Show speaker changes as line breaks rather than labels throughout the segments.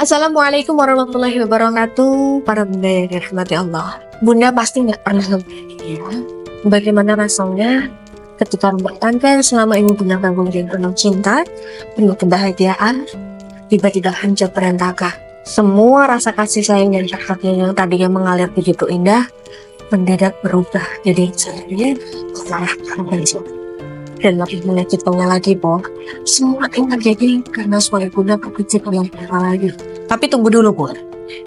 Assalamualaikum warahmatullahi wabarakatuh. Para bunda yang dirahmati Allah, bunda pasti nggak pernah ngebayangin bagaimana rasanya ketika rumah tangga selama ini punya gangguan dan penuh cinta, penuh kebahagiaan, tiba-tiba hancur berantakan. Semua rasa kasih sayang dan syafaqat yang tadinya mengalir begitu indah mendadak berubah jadi sebenarnya hancur. Dan lebih menyakitkannya lagi, semua ini terjadi karena suami bunda berpikir yang parah lagi. Tapi tunggu dulu,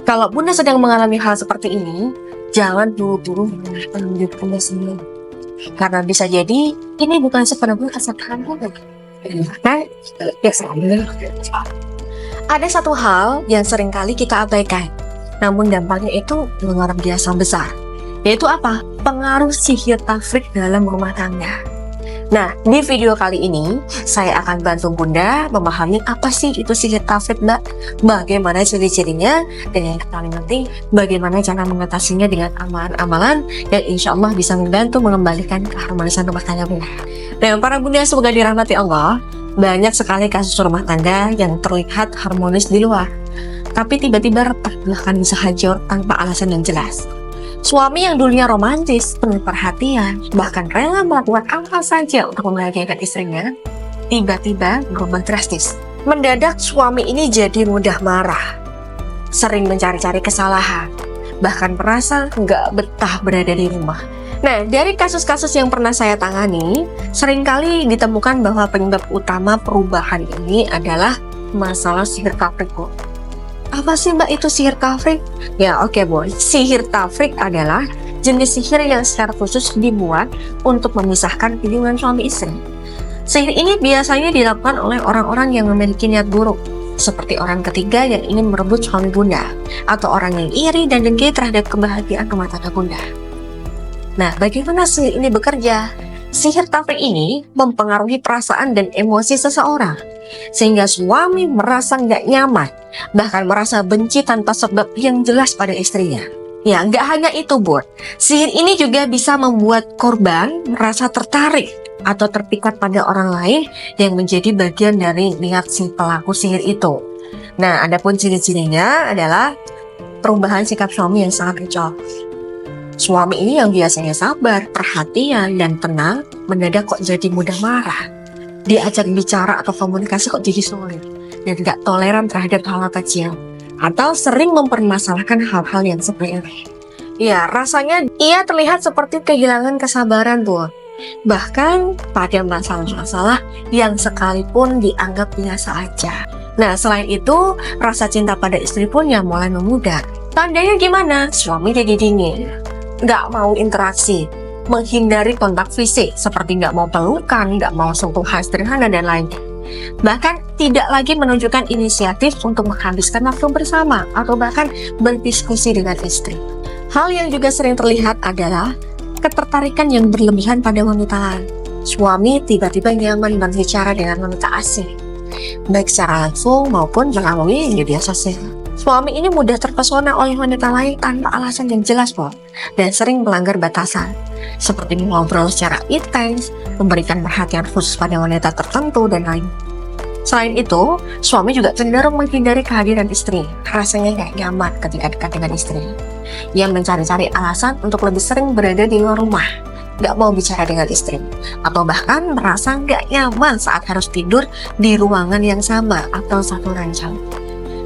kalau bunda sedang mengalami hal seperti ini, jangan buru-buru menyalahkan hidup bunda sendiri. Karena bisa jadi ini bukan sepenuhnya kesalahan bunda. Kan? Ya, ada satu hal yang seringkali kita abaikan, namun dampaknya itu luar biasa besar. Yaitu apa? Pengaruh sihir tafrik dalam rumah tangga. Nah, di video kali ini, saya akan bantu bunda memahami apa sih itu sihir tafrik, mbak, bagaimana ciri-cirinya, dan yang paling penting, bagaimana cara mengatasinya dengan amalan-amalan yang insya Allah bisa membantu mengembalikan keharmonisan rumah tangga bunda. Dan para bunda semoga dirahmati Allah, banyak sekali kasus rumah tangga yang terlihat harmonis di luar, tapi tiba-tiba retak bahkan bisa hancur tanpa alasan yang jelas. Suami yang dulunya romantis, penuh perhatian, bahkan rela melakukan apa saja untuk membahagiakan istrinya, tiba-tiba berubah drastis. Mendadak suami ini jadi mudah marah, sering mencari-cari kesalahan, bahkan merasa nggak betah berada di rumah. Nah, dari kasus-kasus yang pernah saya tangani, seringkali ditemukan bahwa penyebab utama perubahan ini adalah masalah sihir tafrik. Apa sih mbak itu sihir tafrik? Ya oke, sihir tafrik adalah jenis sihir yang secara khusus dibuat untuk memisahkan hubungan suami istri. Sihir ini biasanya dilakukan oleh orang-orang yang memiliki niat buruk, seperti orang ketiga yang ingin merebut suami bunda, atau orang yang iri dan dengki terhadap kebahagiaan rumah tangga bunda. Nah, bagaimana sihir ini bekerja? Sihir tafrik ini mempengaruhi perasaan dan emosi seseorang, sehingga suami merasa nggak nyaman, bahkan merasa benci tanpa sebab yang jelas pada istrinya. Ya, nggak hanya itu, sihir ini juga bisa membuat korban merasa tertarik atau terpikat pada orang lain yang menjadi bagian dari niat si pelaku sihir itu. Nah, adapun ciri-cirinya adalah perubahan sikap suami yang sangat kacau. Suami ini yang biasanya sabar, perhatian, dan tenang, mendadak kok jadi mudah marah. Diajak bicara atau komunikasi kok jadi sulit, dan gak toleran terhadap hal kecil, atau sering mempermasalahkan hal-hal yang sepele. Ya, rasanya ia terlihat seperti kehilangan kesabaran, bahkan pada masalah-masalah yang sekalipun dianggap biasa aja. Nah, selain itu, rasa cinta pada istri pun yang mulai memudar. Tandanya gimana? Suami jadi dingin, gak mau interaksi, menghindari kontak fisik seperti nggak mau pelukan, nggak mau sentuhan sederhana, dan lainnya. Bahkan tidak lagi menunjukkan inisiatif untuk menghabiskan waktu bersama atau bahkan berdiskusi dengan istri. Hal yang juga sering terlihat adalah ketertarikan yang berlebihan pada wanita lain. Suami tiba-tiba nyaman berbicara dengan wanita asing, baik secara langsung maupun melalui media sosial. Suami ini mudah terpesona oleh wanita lain tanpa alasan yang jelas, dan sering melanggar batasan, seperti mengobrol secara intens, memberikan perhatian khusus pada wanita tertentu, dan lain. Selain itu, suami juga cenderung menghindari kehadiran istri, rasanya gak nyaman ketika dekat dengan istri. Ia mencari-cari alasan untuk lebih sering berada di luar rumah, gak mau bicara dengan istri, atau bahkan merasa gak nyaman saat harus tidur di ruangan yang sama atau satu ranjang.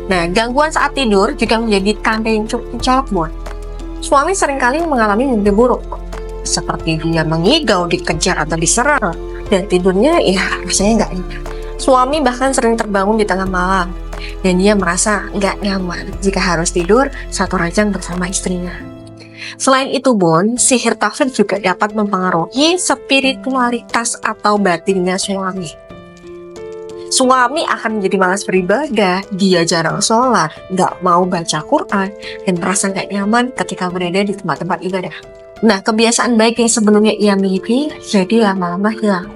Nah, gangguan saat tidur juga menjadi tanda yang cukup mencolok, Suami seringkali mengalami mimpi buruk, seperti dia mengigau, dikejar, atau diserang, dan tidurnya rasanya nggak enak. Suami bahkan sering terbangun di tengah malam, dan dia merasa nggak nyaman jika harus tidur satu ranjang bersama istrinya. Selain itu, sihir tafrik juga dapat mempengaruhi spiritualitas atau batinnya suami. Suami akan menjadi malas beribadah, dia jarang sholat, gak mau baca Quran, dan merasa gak nyaman ketika berada di tempat-tempat ibadah. Nah, kebiasaan baik yang sebelumnya ia miliki jadi lama-lama hilang.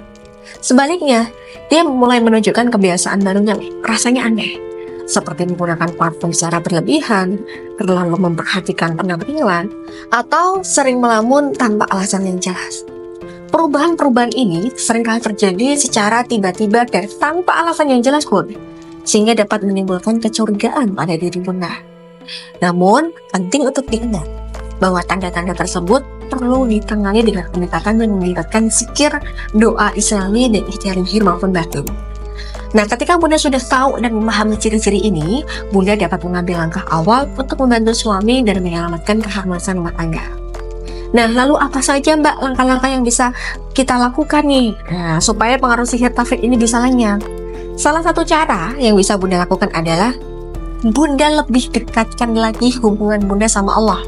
Sebaliknya, dia mulai menunjukkan kebiasaan baru yang rasanya aneh, seperti menggunakan parfum secara berlebihan, terlalu memperhatikan penampilan, atau sering melamun tanpa alasan yang jelas. Perubahan-perubahan ini seringkali terjadi secara tiba-tiba dan tanpa alasan yang jelas, sehingga dapat menimbulkan kecurigaan pada diri Bunda. Namun, penting untuk diingat bahwa tanda-tanda tersebut perlu ditangani dengan pendekatan yang melibatkan zikir, doa Islami, dan ikhtiar zahir maupun batin. Nah, ketika Bunda sudah tahu dan memahami ciri-ciri ini, Bunda dapat mengambil langkah awal untuk membantu suami dan menyelamatkan keharmonisan rumah tangga. Nah, lalu apa saja Mbak langkah-langkah yang bisa kita lakukan nih? Nah, supaya pengaruh sihir tafrik ini bisa lenyap. Salah satu cara yang bisa Bunda lakukan adalah Bunda lebih dekatkan lagi hubungan Bunda sama Allah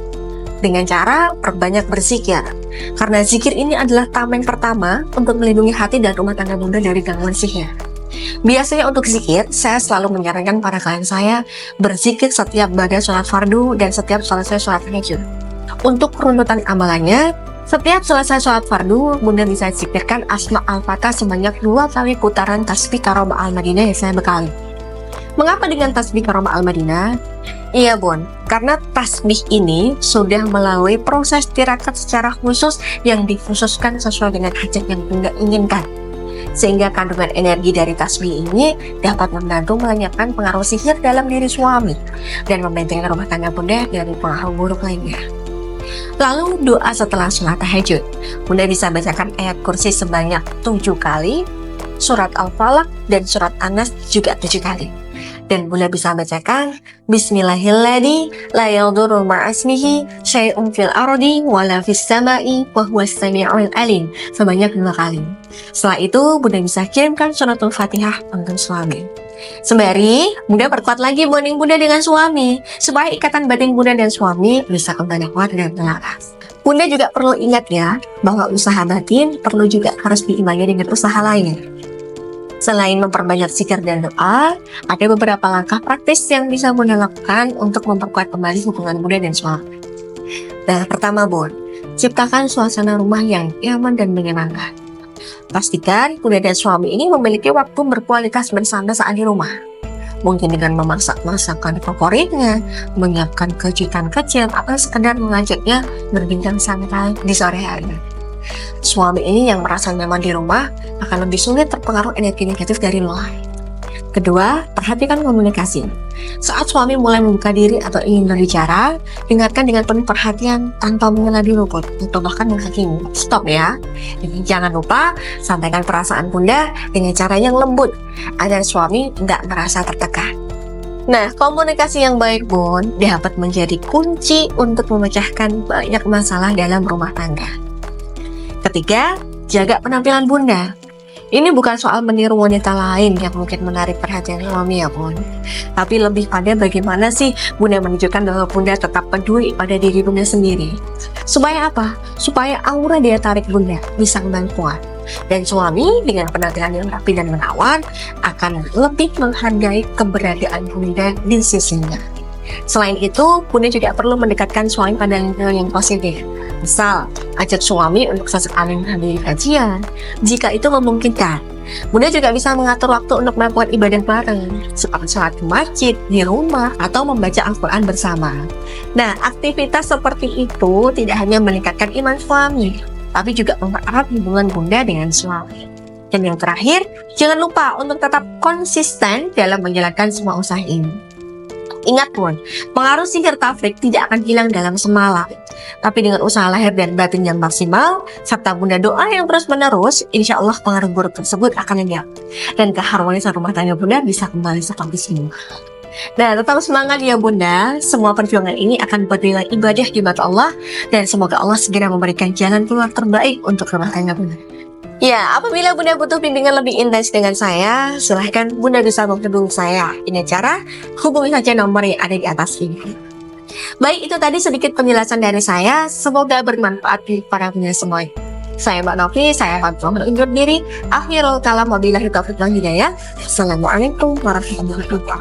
dengan cara perbanyak berzikir. Karena zikir ini adalah tameng pertama untuk melindungi hati dan rumah tangga Bunda dari gangguan sihir. Biasanya untuk zikir, saya selalu menyarankan para klien saya berzikir setiap baca sholat fardu dan setiap selesai sholat tahajud. Untuk runutan amalannya, setiap selesai sholat fardu, Bunda bisa zikirkan Asma Al-Fatah sebanyak 2 kali putaran tasbih Karomah Al-Madinah yang saya bekali. Mengapa dengan tasbih Karomah Al-Madinah? Iya Bun, karena tasbih ini sudah melalui proses tirakat secara khusus yang dikhususkan sesuai dengan hajat yang Bunda inginkan. Sehingga kandungan energi dari tasbih ini dapat membantu melenyapkan pengaruh sihir dalam diri suami dan membentengi rumah tangga Bunda dari pengaruh buruk lainnya. Lalu doa setelah sholat tahajud, Bunda bisa bacakan ayat kursi sebanyak 7 kali, surat Al-Falaq dan surat An-Nas juga 7 kali. Dan Bunda bisa bacakan Bismillahilladzi la yadurru ma'asmihi syai'un fil ardi wala fis sama'i wa huwas sami'ul alim sebanyak 2 kali. Setelah itu Bunda bisa kirimkan suratul Fatihah untuk suami. Sembari Bunda perkuat lagi bonding Bunda dengan suami supaya ikatan batin Bunda dan suami bisa kembali kuat dan selaras. Bunda juga perlu ingat ya bahwa usaha batin perlu juga harus diimbangi dengan usaha lain. Selain memperbanyak zikir dan doa, ada beberapa langkah praktis yang bisa Bunda lakukan untuk memperkuat kembali hubungan Bunda dan suami. Nah, pertama Bun, ciptakan suasana rumah yang nyaman dan menyenangkan. Pastikan Bunda dan suami ini memiliki waktu berkualitas bersama saat di rumah. Mungkin dengan memasak masakan favoritnya, menyiapkan kejutan kecil, atau sekedar mengajaknya berbincang santai di sore hari. Suami ini yang merasa nyaman di rumah akan lebih sulit terpengaruh energi negatif dari luar. Kedua, perhatikan komunikasi. Saat suami mulai membuka diri atau ingin berbicara, dengarkan dengan penuh perhatian tanpa menghela dulu atau bahkan menghakimi. Stop ya. Jadi jangan lupa sampaikan perasaan Bunda dengan cara yang lembut agar suami tidak merasa tertekan. Nah, komunikasi yang baik Bun dapat menjadi kunci untuk memecahkan banyak masalah dalam rumah tangga. Ketiga, jaga penampilan Bunda. Ini bukan soal meniru wanita lain yang mungkin menarik perhatian suami ya Bun, tapi lebih pada bagaimana sih Bunda menunjukkan bahwa Bunda tetap peduli pada diri Bunda sendiri. Supaya apa? Supaya aura daya tarik Bunda bisa kembali kuat. Dan suami dengan penampilan yang rapi dan menawan akan lebih menghargai keberadaan Bunda di sisinya. Selain itu, Bunda juga perlu mendekatkan suami pada lingkungan yang positif. Misal, ajak suami untuk sesekali menghadiri kajian. Jika itu memungkinkan, Bunda juga bisa mengatur waktu untuk melakukan ibadah bareng, seperti sholat di masjid, di rumah, atau membaca Al-Quran bersama. Nah, aktivitas seperti itu tidak hanya meningkatkan iman suami, tapi juga mempererat hubungan Bunda dengan suami. Dan yang terakhir, jangan lupa untuk tetap konsisten dalam menjalankan semua usaha ini. Ingat Bun, pengaruh sihir tafrik tidak akan hilang dalam semalam. Tapi dengan usaha lahir dan batin yang maksimal, serta Bunda doa yang terus menerus, insya Allah pengaruh buruk tersebut akan lenyap. Dan keharmonisan rumah tangga Bunda bisa kembali seperti semula. Nah, tetap semangat ya Bunda. Semua perjuangan ini akan bernilai ibadah di mata Allah. Dan semoga Allah segera memberikan jalan keluar terbaik untuk rumah tangga Bunda. Ya, apabila Bunda butuh bimbingan lebih intens dengan saya, silahkan Bunda bisa menghubungi saya. Ini cara, hubungi saja nomor yang ada di atas ini. Baik, itu tadi sedikit penjelasan dari saya. Semoga bermanfaat bagi para Bunda semua. Saya Mbak Novi, saya pamit undur diri. Akhirul kalam wabillahi taufiq wal hidayah. Assalamualaikum warahmatullahi wabarakatuh.